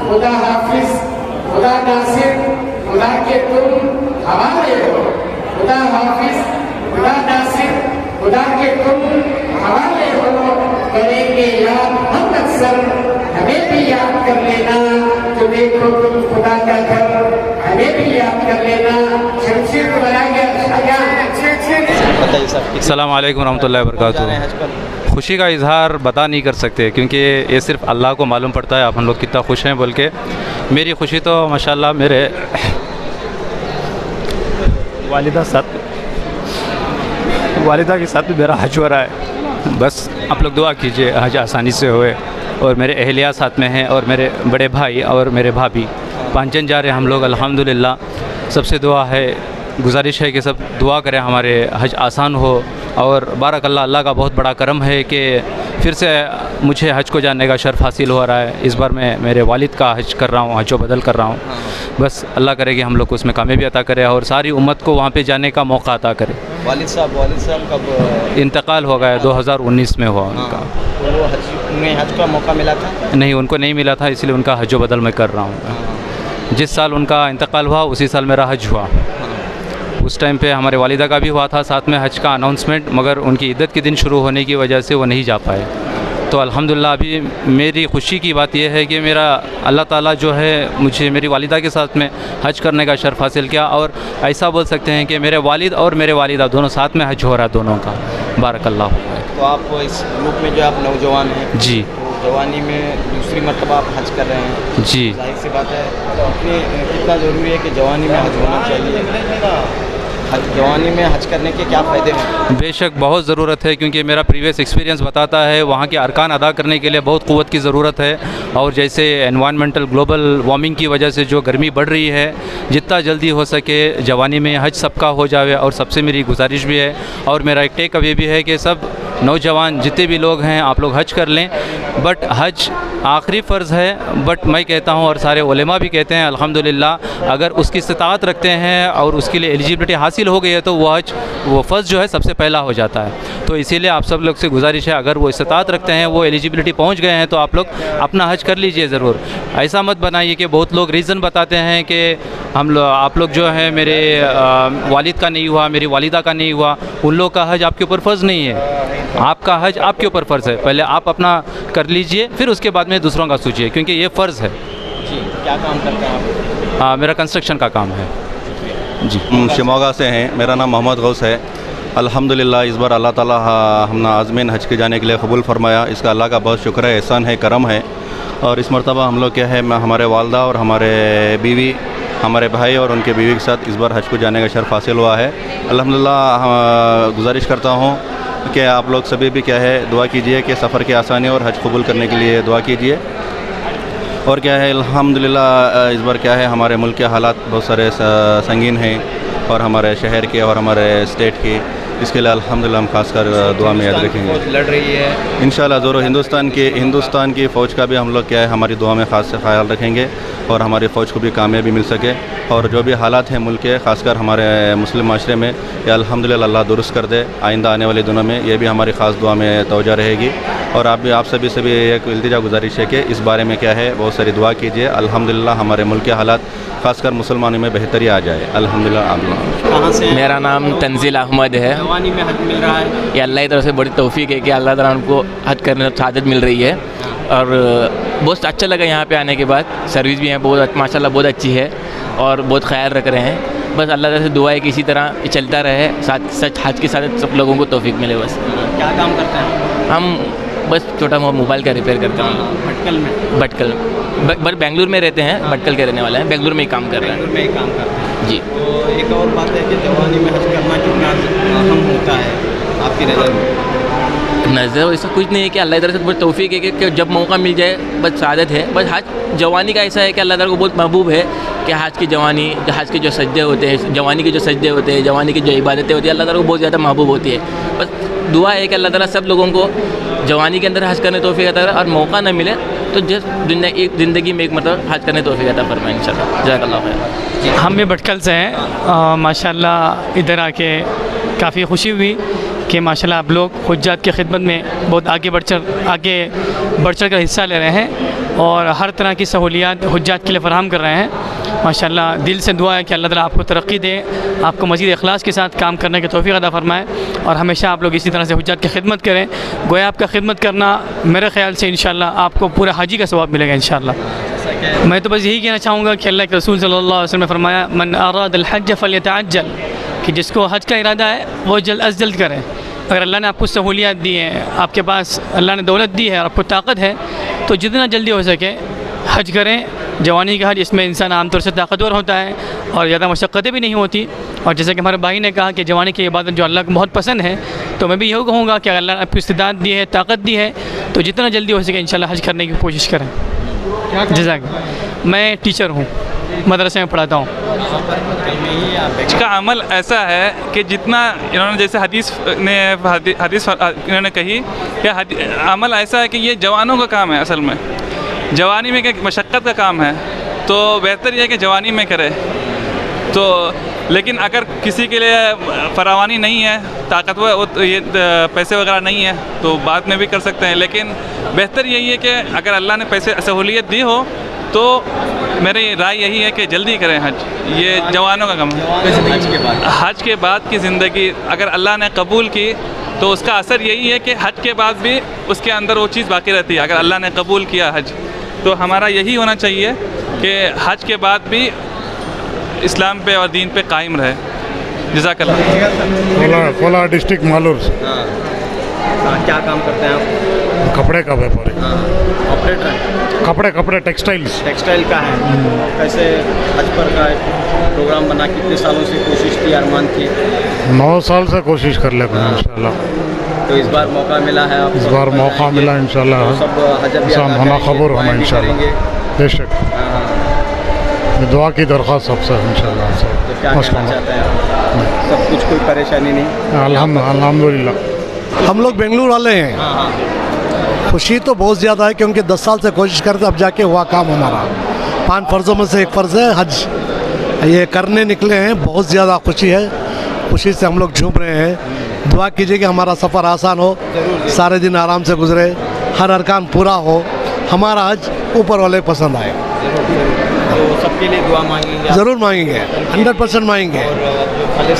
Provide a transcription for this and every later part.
खुदा हाफिज, खुदा नासिर, खुदा के तुम हमारे हो। खुदा हाफिज, खुदा नासिर, खुदा के तुम हमारे हो। करेंगे याद हम अक्सर, हमें भी याद कर लेना। तो देखो तुम खुदा का घर, हमें भी याद कर लेना। शमशीर को बना गया। अस्सलाम वालेकुम रहमतुल्लाहि व बरकातुहू। खुशी का इजहार बता नहीं कर सकते, क्योंकि ये सिर्फ अल्लाह को मालूम पड़ता है आप हम लोग कितना खुश हैं बोल के। मेरी खुशी तो माशाल्लाह मेरे वालिदा के साथ मेरा हज हो रहा है। बस आप लोग दुआ कीजिए हज आसानी से होए। और मेरे अहलिया साथ में हैं और मेरे बड़े भाई और मेरे भाभी 5 जन जा रहे हैं हम लोग अल्हम्दुलिल्लाह। सबसे दुआ है, गुजारिश है कि सब दुआ करें हमारे हज आसान हो। और बारकल्लाह, अल्लाह का बहुत बड़ा करम है कि फिर से मुझे हज को जाने का शर्फ़ हासिल हो रहा है। इस बार मैं मेरे वालिद का हज कर रहा हूँ, हज बदल कर रहा हूँ। बस अल्लाह करे कि हम लोग को उसमें कामयाबी अता करे और सारी उम्मत को वहाँ पे जाने का मौका अता करे। वालिद साहब कब इंतकाल हो गया, 2019 में हुआ उनका। वो उन्हें हज का मौका मिला था? नहीं, उनको नहीं मिला था, इसलिए उनका हज बदल मैं कर रहा हूँ। जिस साल उनका इंतकाल हुआ उसी साल मेरा हज हुआ। उस टाइम पे हमारे वालिदा का भी हुआ था साथ में हज का अनाउंसमेंट, मगर उनकी इद्दत के दिन शुरू होने की वजह से वो नहीं जा पाए। तो अल्हम्दुलिल्लाह अभी मेरी खुशी की बात यह है कि मेरा अल्लाह ताला जो है मुझे मेरी वालिदा के साथ में हज करने का शर्फ़ हासिल किया। और ऐसा बोल सकते हैं कि मेरे वालिद और मेरे वालिदा दोनों साथ में हज हो रहा है दोनों का। बारकल्लाह। तो आप इस ग्रुप में जो आप नौजवान हैं जी, जवानी में दूसरी मरतबा आप हज कर रहे हैं जी, जाहिर सी बात है कितना ज़रूरी है कि जवानी में हज होना चाहिए। जवानी में हज करने के क्या फ़ायदे हैं? बेशक बहुत ज़रूरत है, क्योंकि मेरा प्रीवियस एक्सपीरियंस बताता है वहाँ के अरकान अदा करने के लिए बहुत क़ुव्वत की ज़रूरत है। और जैसे एनवायरमेंटल ग्लोबल वार्मिंग की वजह से जो गर्मी बढ़ रही है, जितना जल्दी हो सके जवानी में हज सबका हो जावे। और सबसे मेरी गुजारिश भी है और मेरा एक टेक अवे भी है कि सब नौजवान जितने भी लोग हैं आप लोग हज कर लें। बट हज आखिरी फ़र्ज़ है, बट मैं कहता हूँ और सारे उलेमा भी कहते हैं अल्हम्दुलिल्लाह अगर उसकी इस्तिताअत रखते हैं और उसके लिए एलिजिबिलिटी हासिल हो गई है तो वो फ़र्ज़ जो है सबसे पहला हो जाता है। तो इसीलिए आप सब लोग से गुजारिश है, अगर वो इस्तिताअत रखते हैं, वो एलिजिबिलिटी पहुँच गए हैं, तो आप लोग अपना हज कर लीजिए ज़रूर। ऐसा मत बनाइए कि बहुत लोग रीज़न बताते हैं कि आप लोग जो है मेरे वालिद का नहीं हुआ, मेरी वालिदा का नहीं हुआ। उन लोग का हज आपके ऊपर फ़र्ज़ नहीं है, आपका हज आपके ऊपर फ़र्ज़ है। पहले आप अपना कर लीजिए, फिर उसके बाद में दूसरों का सोचिए, क्योंकि ये फ़र्ज़ है। जी, क्या काम करते हैं आप? मेरा कंस्ट्रक्शन का काम है जी। शिमोगा से हैं, मेरा नाम मोहम्मद गौस है। अल्हम्दुलिल्लाह इस बार अल्लाह ताला हमने आज़मीन हज के जाने के लिए कबूल फरमाया। इसका अल्लाह का बहुत शुक्र है, एहसान है, करम है। और इस मरतबा हम लोग क्या है, हमारे वालदा और हमारे बीवी, हमारे भाई और उनके बीवी के साथ इस बार हज को जाने का शर्फ़ हासिल हुआ है। अल्हम्दुलिल्लाह गुजारिश करता हूँ कि आप लोग सभी भी क्या है दुआ कीजिए कि सफ़र की आसानी और हज कबूल करने के लिए दुआ कीजिए। और क्या है अल्हम्दुलिल्लाह इस बार क्या है हमारे मुल्क के हालात बहुत सारे संगीन हैं और हमारे शहर के और हमारे स्टेट की, इसके लिए अल्हम्दुलिल्लाह हम खासकर दुआ में याद रखेंगे। लड़ रही है इंशाअल्लाह ज़रूर हिंदुस्तान की फ़ौज का भी हम लोग क्या है हमारी दुआ में ख़ास से ख्याल रखेंगे और हमारी फ़ौज को भी कामयाबी मिल सके। और जो भी हालात हैं मुल्क के, ख़ासकर हमारे मुस्लिम माशरे में, ये अल्हम्दुलिल्लाह अल्लाह दुरुस्त कर दे। आइंदा आने वाले दिनों में ये भी हमारी ख़ास दुआ में तवज्जो रहेगी। और आप सभी एक इल्तिजा गुजारिश है कि इस बारे में क्या है बहुत सारी दुआ कीजिए। अल्हम्दुलिल्लाह हमारे मुल्क के हालात ख़ासकर मुसलमानों में बेहतरी आ जाए। अल्हम्दुलिल्लाह। कहाँ से? मेरा नाम तंजील अहमद है। जवानी में हज मिल रहा है, ये अल्लाह की तरफ से बड़ी तौफीक है कि अल्लाह ताला उनको हज करने में शहादत मिल रही है। और बहुत अच्छा लगा यहाँ पे आने के बाद। सर्विस भी है बहुत माशाल्लाह बहुत अच्छी है और बहुत ख्याल रख रहे हैं। बस अल्लाह ताला से दुआ है कि इसी तरह ये चलता रहे, साथ सच हज के साथ सब लोगों को तौफीक मिले। बस क्या काम करते हैं? हम बस छोटा मोबाइल का रिपेयर करते हैं। भटकल बेंगलुरु में रहते हैं, भटकल के रहने वाले हैं, बेंगलुरु में ही काम कर रहे हैं। में ही काम करते हैं जी। तो एक और बात है कि जवानी में हज करना कितना अहम होता है आपकी नज़र में? नज़र ऐसा कुछ नहीं है कि अल्लाह ताला से बहुत तौफीक है कि जब मौका मिल जाए बस सादत है। बस हज जवानी का ऐसा है कि अल्लाह ताला को बहुत महबूब है कि हज की जवानी, हज के जो सजदे होते हैं, जवानी के जो सजदे होते हैं, जवानी की जो इबादतें होती है, अल्लाह ताला को बहुत ज़्यादा महबूब होती है। बस दुआ है कि अल्लाह ताला सब लोगों को जवानी के अंदर हज करने तौफीक अता करे और मौका न मिले तो जिस एक ज़िंदगी में एक मतलब हज करने तौफीक अता फरमाए इंशाअल्लाह। जज़ाकल्लाह खैर। हम भी भटकल से हैं। माशाल्लाह इधर आके काफ़ी खुशी हुई कि माशाल्लाह आप लोग हुज्जात की खिदमत में बहुत आगे बढ़ चढ़ कर हिस्सा ले रहे हैं और हर तरह की सहूलियात हुज्जात के लिए फ़राहम कर रहे हैं। माशाल्लाह दिल से दुआ है कि अल्लाह ताला आपको तरक्की दे, आपको मज़ीद इखलास के साथ काम करने की तौफीक अता फ़रमाए और हमेशा आप लोग इसी तरह से हुज्जात की खिदमत करें। गोया आपका खिदमत करना मेरे ख़्याल से इंशाअल्लाह आपको पूरा हाजी का सवाब मिलेगा इंशाअल्लाह। मैं तो बस यही कहना चाहूँगा कि अल्लाह के रसूल सल्लल्लाहु अलैहि वसल्लम ने फरमाया, मन अरादल हज फल्यतअज्जल, कि जिसको हज का इरादा है वो जल्द अज़ जल्द करें। अगर अल्लाह ने आपको सहूलियात दी हैं, आपके पास अल्लाह ने दौलत दी है और आपको ताकत है, तो जितना जल्दी हो सके हज करें। जवानी का हज, इसमें इंसान आमतौर से ताकतवर होता है और ज़्यादा मशक्क़तें भी नहीं होती। और जैसे कि हमारे भाई ने कहा कि जवानी की इबादत जो अल्लाह को बहुत पसंद है, तो मैं भी यही कहूँगा कि अगर अल्लाह ने आपको इस्तिदाद दी है, ताकत दी है, तो जितना जल्दी हो सके इंशाअल्लाह हज करने की कोशिश करें। जज़ाक। मैं टीचर हूँ, मदरसे में पढ़ाता हूँ। का अमल ऐसा है कि जितना इन्होंने जैसे हदीस इन्होंने कही कि अमल ऐसा है कि ये जवानों का काम है। असल में जवानी में क्या मशक्क़त का काम है, तो बेहतर यह है कि जवानी में करे। तो लेकिन अगर किसी के लिए फरावानी नहीं है, ताकतवर ये पैसे वगैरह नहीं है, तो बाद में भी कर सकते हैं। लेकिन बेहतर यही है कि अगर अल्लाह ने पैसे सहूलियत दी हो तो मेरी राय यही है कि जल्दी करें हज। ये जवानों का काम है। हज के बाद की ज़िंदगी अगर अल्लाह ने कबूल की तो उसका असर यही है कि हज के बाद भी उसके अंदर वो चीज़ बाकी रहती है। अगर अल्लाह ने कबूल किया हज, तो हमारा यही होना चाहिए कि हज के बाद भी इस्लाम पे और दीन पे कायम रहे। जज़ाकल्लाह। कोला डिस्ट्रिक्ट मालूर से। क्या काम करते हैं आप? कपड़े का व्यापारी। ऑपरेटर हैं? कपड़े टेक्सटाइल्स। टेक्सटाइल का है। कैसे हज पर का प्रोग्राम बना, कितने सालों से कोशिश थी, अरमान थी? 9 साल से कोशिश कर लेते हैं इंशाल्लाह। तो इस बार मौका मिला है आप? इस बार मौका मिला इंशाल्लाह। तो सब हज होना खबर होना इंशाल्लाह, बेशक। दुआ की दरख्वास्त सबसे इंशाल्लाह। तो क्या कहना चाहते हैं आप? सब कुछ, कोई परेशानी नहीं? अल्हम्दुलिल्लाह। हम लोग बेंगलुरु वाले हैं। खुशी तो बहुत ज़्यादा है क्योंकि 10 साल से कोशिश करते अब जाके हुआ काम हमारा। 5 फ़र्ज़ों में से एक फ़र्ज़ है हज, ये करने निकले हैं। बहुत ज़्यादा खुशी है, खुशी से हम लोग झूम रहे हैं। दुआ कीजिए कि हमारा सफ़र आसान हो, सारे दिन आराम से गुजरे, हर अरकान पूरा हो, हमारा हज ऊपर वाले पसंद आए। तो सबके लिए दुआ मांगेंगे? ज़रूर मांगेंगे, 100% मांगेंगे।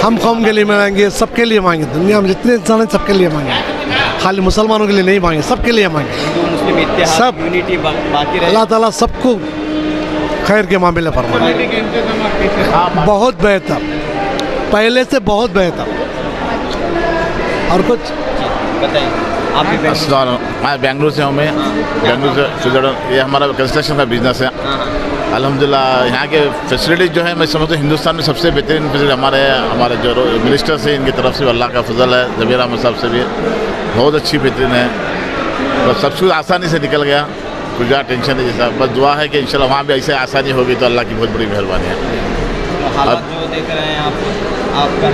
हम कौम के लिए मांगेंगे, सबके लिए मांगेंगे। दुनिया में जितने इंसान हैं सबके लिए मांगेंगे, खाली मुसलमानों के लिए नहीं मांगे, सबके लिए मांगे। हिंदू मुस्लिम इत्तेहाद, सब यूनिटी बाकी रहे। अल्लाह ताला सबको खैर के मामले फरमाए। बहुत बेहतर, पहले से बहुत बेहतर। और कुछ बताइए। आप भी बेंगलुरु से हूँ मैं। बेंगलुरु से ये हमारा कंस्ट्रक्शन का बिजनेस है। अल्हम्दुलिल्लाह यहाँ के फैसिलिटीज़ जो है मैं समझता हूँ हिंदुस्तान में सबसे बेहतरीन फैसिलिटी हमारे जो मिनिस्टर्स हैं इनकी तरफ से अल्लाह का फजल है। जमीर अहमद साहब से भी बहुत अच्छी बेहतरीन है। बस सब कुछ आसानी से निकल गया, कुछ ज़्यादा टेंशन नहीं। जैसा बस दुआ है कि इंशाल्लाह वहाँ भी ऐसे आसानी होगी तो अल्लाह की बहुत बड़ी मेहरबानी है। हालात जो देख रहे हैं आप आजकल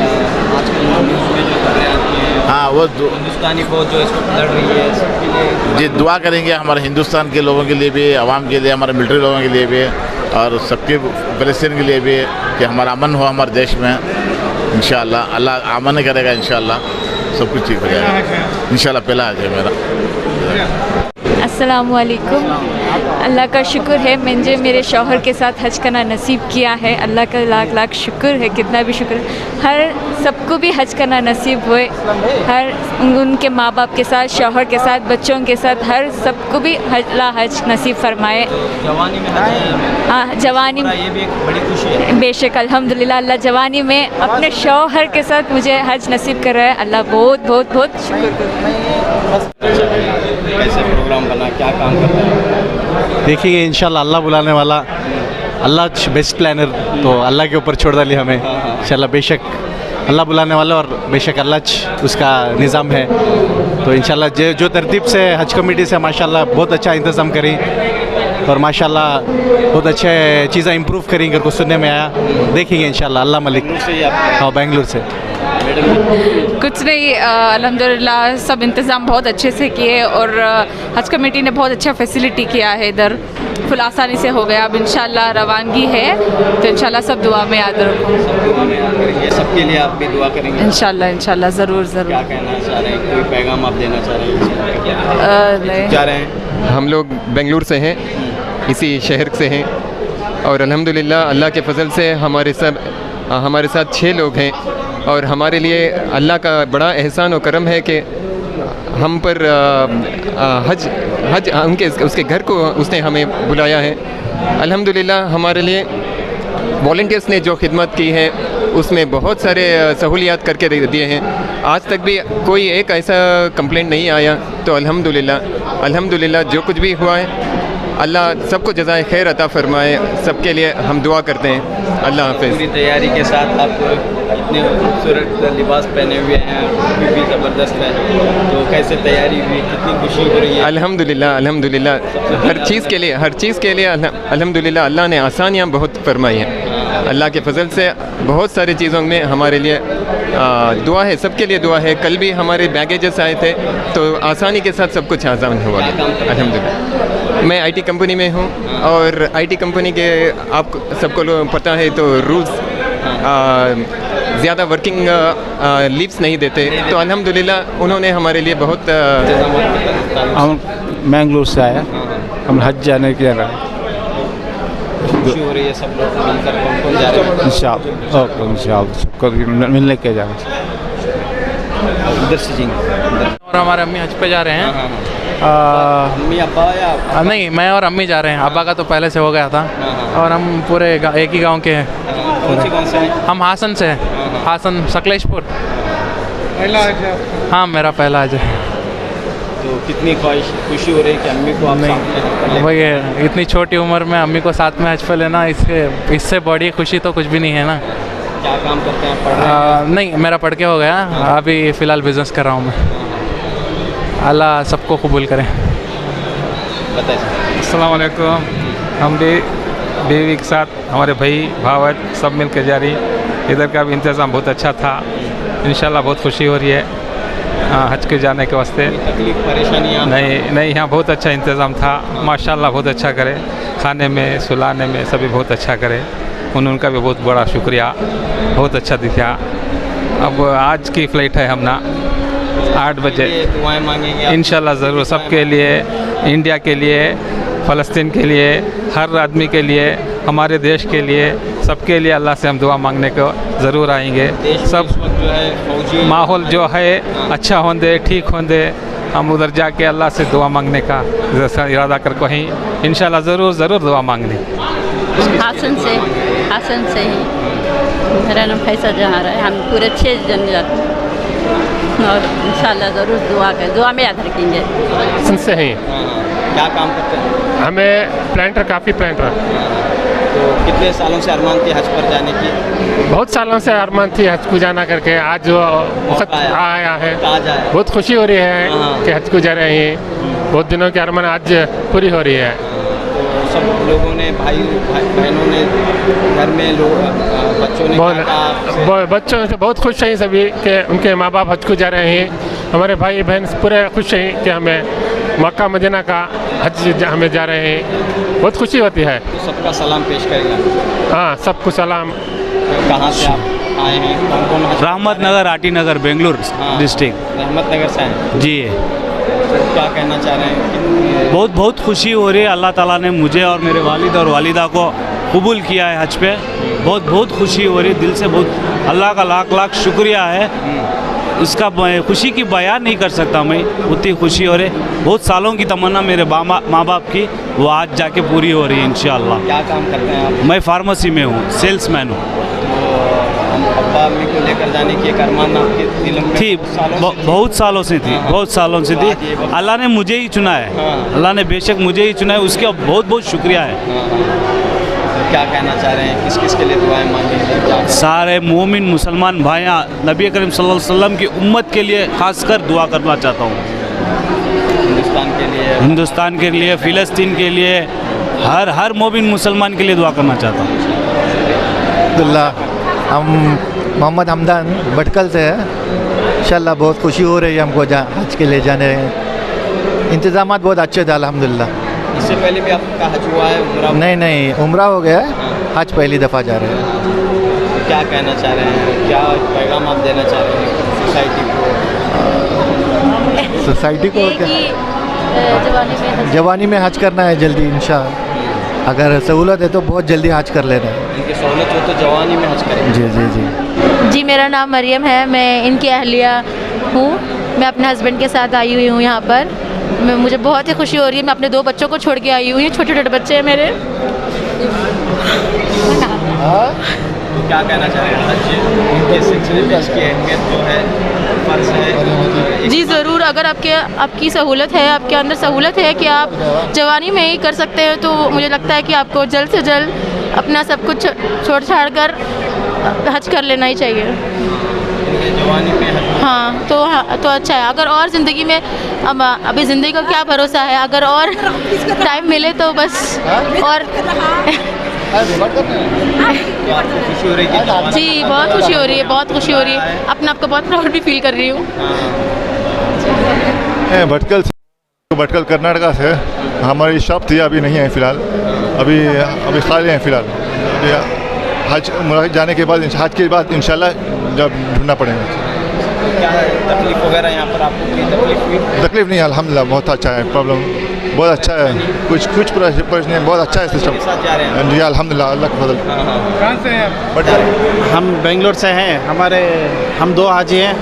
न्यूज़ में जो खबरें आती हैं, हाँ वो हिंदुस्तानी फौज जो इसको लड़ रही है, सबके लिए जी दुआ करेंगे हमारे हिंदुस्तान के लोगों के लिए भी, आवाम के लिए, हमारे मिलिट्री लोगों के लिए भी और सबके फ़लस्तीन के लिए भी कि हमारा अमन हो हमारे देश में। इंशाअल्लाह अल्लाह अमन करेगा, इंशाअल्लाह सब कुछ ठीक हो जाएगा इंशाअल्लाह। पहला आ जाए मेरा। अस्सलामुअलैकुम। अल्लाह का शुक्र है मुझे मेरे शौहर के साथ हज करना नसीब किया है। अल्लाह का लाख लाख शुक्र है, कितना भी शुक्र। हर सबको भी हज करना नसीब हुए, हर उनके माँ बाप के साथ, शौहर के साथ, बच्चों के साथ, हर सबको भी अल्लाह हज नसीब फरमाए। जवानी में हज, हाँ जवानी में ये भी एक बड़ी खुशी है। बेशक अल्हम्दुलिल्लाह, अल्लाह जवानी में अपने शौहर के साथ मुझे हज नसीब कर रहा है। अल्लाह बहुत बहुत बहुत शुक्र। कैसे प्रोग्राम बना, क्या काम करते हैं? देखिए इंशाल्लाह अल्लाह बुलाने वाला, अल्लाह बेस्ट प्लानर, तो अल्लाह के ऊपर छोड़ डाली हमें इंशाल्लाह। बेशक अल्लाह बुलाने वाला और बेशक अल्लाह उसका निज़ाम है। तो इंशाल्लाह जो तरतीब से हज कमेटी से माशाल्लाह बहुत अच्छा इंतज़ाम करें और माशाल्लाह बहुत अच्छे चीज़ें इम्प्रूव करेंगे को सुनने में आया। देखेंगे इंशाल्लाह। अल्लाह मलिक। हाँ, बेंगलुरु से। कुछ नहीं, अल्हम्दुलिल्लाह सब इंतज़ाम बहुत अच्छे से किए और हज कमेटी ने बहुत अच्छा फैसिलिटी किया है इधर, फुल आसानी से हो गया। अब इंशाल्लाह रवानगी है तो इंशाल्लाह सब दुआ में याद रखो। सबके लिए आप भी दुआ करेंगे इंशाल्लाह इंशाल्लाह ज़रूर ज़रूर। क्या कहना चाह रहे हैं, कोई पैगाम आप देना चाह रहे हैं? जा रहे हैं हम लोग बेंगलुरु से हैं, इसी शहर से हैं और अल्हम्दुलिल्लाह अल्लाह के फजल से हमारे साथ 6 लोग हैं और हमारे लिए अल्लाह का बड़ा एहसान और करम है कि हम पर हज उसके घर को उसने हमें बुलाया है। अल्हम्दुलिल्लाह हमारे लिए वॉलंटियर्स ने जो खिदमत की है उसमें बहुत सारे सहूलियात करके दिए हैं। आज तक भी कोई एक ऐसा कंप्लेंट नहीं आया। तो अल्हम्दुलिल्लाह जो कुछ भी हुआ है अल्लाह सबको जज़ाए खैर अता फरमाए। सबके लिए हम दुआ करते हैं। अल्लाह हाफ़िज़। पूरी तैयारी के साथ आप इतने खूबसूरत लिबास पहने हुए हैं, भी ज़बरदस्त है, तो कैसे तैयारी हुई, कितनी खुशी हो रही है? अल्हम्दुलिल्लाह हर चीज़ के लिए अल्हम्दुलिल्लाह अल्लाह ने आसानियाँ बहुत फरमाई हैं। अल्लाह के फजल से बहुत सारी चीज़ों में हमारे लिए दुआ है, सबके लिए दुआ है। कल भी हमारे बैगेजेस आए थे तो आसानी के साथ सब कुछ आसान हुआ अल्हम्दुलिल्लाह। मैं आईटी कंपनी में हूँ और आईटी कंपनी के आप सबको पता है तो रूल्स ज़्यादा वर्किंग लीव्स नहीं देते। तो अल्हम्दुलिल्लाह उन्होंने हमारे लिए बहुत हम बेंगलुरु से आया, हम हज जाने के लिए खुशी हो रही है। सब लोग मिलकर कौन जा रहे हैं? इंशाअल्लाह सबको मिलने के जा रहे हैं। और हमारे अम्मी हज पे जा रहे हैं। अम्मी अब्बा या नहीं, मैं और अम्मी जा रहे हैं। अब्बा का तो पहले से हो गया था और हम पूरे एक ही गांव के हैं। कौन से हैं? हम हासन से हैं, हासन सकलेशपुर। हाँ, मेरा पहला हज है। तो कितनी खुशी हो रही है कि अम्मी को आप नहीं, वही है, इतनी छोटी उम्र में अम्मी को साथ में हज पे लेना, इससे बड़ी खुशी तो कुछ भी नहीं है ना। क्या काम करते हैं? पढ़ रहे हैं? नहीं, मेरा पढ़ के हो गया। अभी फ़िलहाल बिज़नेस कर रहा हूँ मैं। अल्लाह सबको कबूल करें। अस्सलाम वालेकुम। हम भी बीवी के साथ हमारे भाई भावत सब मिल के जा रही। इधर का भी इंतज़ाम बहुत अच्छा था। इंशाल्लाह बहुत खुशी हो रही है हज के जाने के वास्ते। तकलीफ परेशानियाँ नहीं, यहाँ बहुत अच्छा इंतज़ाम था माशाल्लाह। बहुत अच्छा करे, खाने में सुलाने में सभी बहुत अच्छा करे। उनका भी बहुत बड़ा शुक्रिया, बहुत अच्छा दिखा। अब आज की फ़्लाइट है हम ना 8 बजे। दुआएं मांगेंगे इंशाल्लाह ज़रूर, सबके लिए, इंडिया के लिए, फ़लस्तीन के लिए, हर आदमी के लिए, हमारे देश के लिए, सबके लिए अल्लाह से हम दुआ मांगने को ज़रूर आएंगे। सब जो है माहौल जो है अच्छा होंदे, ठीक होंदे, हम उधर जाके अल्लाह से दुआ मांगने का इरादा कर कहीं इंशाल्लाह ज़रूर दुआ मांगनी। हासन से ही मेरा नाम फैसल जहाँ है। हम पूरे 6 जन जाते हैं और इंशाल्लाह ज़रूर दुआ में याद रखेंगे। से ही क्या काम करते हैं? हमें प्लांटर, काफ़ी प्लांटर। तो कितने सालों से अरमान थी हज पर जाने की? बहुत सालों से अरमान थी हज को जाना करके, आज वक्त आया है। बहुत खुशी हो रही है कि हज को जा रहे हैं। बहुत दिनों की अरमान आज पूरी हो रही है। सब लोगों ने, भाई बहनों ने, घर में लोग, बच्चों ने बच्चों से बहुत खुश हैं सभी कि उनके माँ बाप हज को जा रहे हैं। हमारे भाई बहन पूरे खुश हैं कि हमें मक्का मदीना का हज हमें जा रहे हैं। बहुत खुशी होती है। तो सबका सलाम पेश करेगा। हाँ, सबको सलाम। कहाँ से आप आए हैं? कौन? रहमत नगर, आटी नगर, बेंगलुरु डिस्ट्रिक्ट। रहमत नगर से हैं जी। तो क्या कहना चाह रहे हैं? बहुत खुशी हो रही है। अल्लाह ताला ने मुझे और मेरे वालिद और वालिदा को कबूल किया है हज पे। बहुत खुशी हो रही है, दिल से बहुत अल्लाह का लाख शुक्रिया है। इसका खुशी की बयान नहीं कर सकता मैं, उतनी खुशी हो रही। बहुत सालों की तमन्ना मेरे माँ बाप की, वो आज जाके पूरी हो रही है इंशाअल्लाह। क्या काम करते हैं आप? मैं फार्मेसी में हूँ, सेल्समैन हूँ। अब्बा अम्मी को लेकर जाने की एक अरमान आपके दिल में थी, बहुत सालों से थी, बहुत सालों से थी। अल्लाह ने मुझे ही चुना है, अल्लाह ने बेशक मुझे ही चुना है, उसका बहुत शुक्रिया है। क्या कहना चाह रहे हैं, किस किस के लिए दुआएं मांगी हैं? सारे मोमिन मुसलमान भाइयाँ नबी करीम सल्लल्लाहु अलैहि वसल्लम की उम्मत के लिए खासकर दुआ करना चाहता हूँ। हिंदुस्तान के लिए, फ़िलिस्तीन के लिए, हर मोमिन मुसलमान के लिए दुआ करना चाहता हूँ। हम मोहम्मद हमदान भटकल से है। इंशाल्लाह बहुत खुशी हो रही है हमको हज के लिए जाने। इंतज़ामात बहुत अच्छे थे अल्हम्दुलिल्लाह। इससे पहले भी आपका हज हुआ है? उम्रा? नहीं उम्रा हो गया है, हज पहली दफ़ा जा रहे हैं। क्या कहना चाह रहे हैं, क्या पैगाम आप देना चाह रहे हैं सोसाइटी को जवानी में हज करना है जल्दी इंशाअल्लाह। अगर सहूलत है तो बहुत जल्दी हज कर लेना है। इनकी सहूलत हो तो जवानी में हज करें। जी। मेरा नाम मरियम है, मैं इनकी अहलिया हूँ। मैं अपने हस्बैंड के साथ आई हुई हूँ यहाँ पर। मुझे बहुत ही खुशी हो रही है। मैं अपने 2 बच्चों को छोड़ के आई हुई हूँ, छोटे छोटे बच्चे हैं मेरे। क्या कहना चाह रहे हैं, हज सिलसिले में इसकी अहमियत जो है, फ़र्ज़ है? जी ज़रूर, अगर आपकी सहूलत है, आपके अंदर सहूलत है कि आप जवानी में ही कर सकते हैं, तो मुझे लगता है कि आपको जल्द से जल्द अपना सब कुछ छोड़ छाड़ कर हज कर लेना ही चाहिए। जवानी में हाँ तो अच्छा है। अगर और ज़िंदगी में अभी ज़िंदगी का क्या भरोसा है, अगर और टाइम मिले तो बस और खुशी हो रही है? जी बहुत खुशी हो रही है, बहुत खुशी हो रही है। अपने आप को बहुत प्राउड भी फील कर रही हूँ। भटकल कर्नाटका से हमारी शॉप थी, अभी नहीं है फ़िलहाल, अभी खाली हैं फ़िलहाल। हज जाने के बाद, हज के बाद इंशाल्लाह जब ढूंढना पड़ेगा। क्या तकलीफ वगैरह यहाँ पर आपको कोई तकलीफ हुई? तकलीफ नहीं, अल्हम्दुलिल्लाह बहुत अच्छा है, प्रॉब्लम बहुत अच्छा है, कुछ परेशानी बहुत अच्छा है सिस्टम। जी अल्हम्दुलिल्लाह, अल्लाह का फजल। कहाँ से हैं? हम बेंगलोर से हैं। हम 2 हाजी हैं,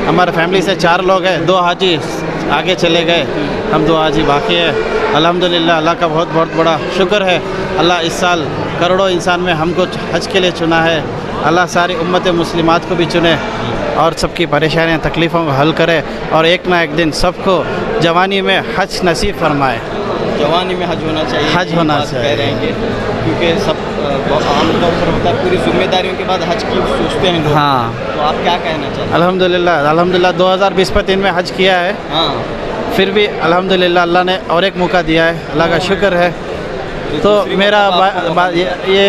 हमारे फैमिली से 4 लोग हैं। 2 हाजी आगे चले गए, हम 2 हाजी बाकी है। अल्हम्दुलिल्लाह अल्लाह का बहुत बड़ा शुक्र है। अल्लाह इस साल करोड़ों इंसान में हमको हज के लिए चुना है। अल्लाह सारी उम्मत मुस्लिमात को भी चुने और सबकी परेशानियाँ तकलीफ़ों को हल करे और एक ना एक दिन सबको जवानी में हज नसीब फरमाए। जवानी में हज होना चाहिए, हज होना चाहिए, कह रहे हैं क्योंकि सब आमतौर पर होता है, पूरी जिम्मेदारियों के बाद हज की सोचते हैं लोग। हाँ, तो आप क्या कहना चाहते हैं? अल्हम्दुलिल्लाह 2020-25 में हज किया है। हाँ, फिर भी अल्हम्दुलिल्लाह अल्लाह ने और एक मौका दिया है, अल्लाह का शुक्र है। तो मेरा ये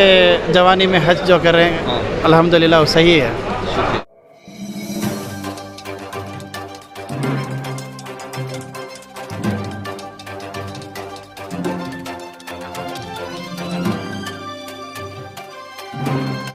जवानी में हज जो कर रहे हैं अल्हम्दुलिल्लाह वो सही है।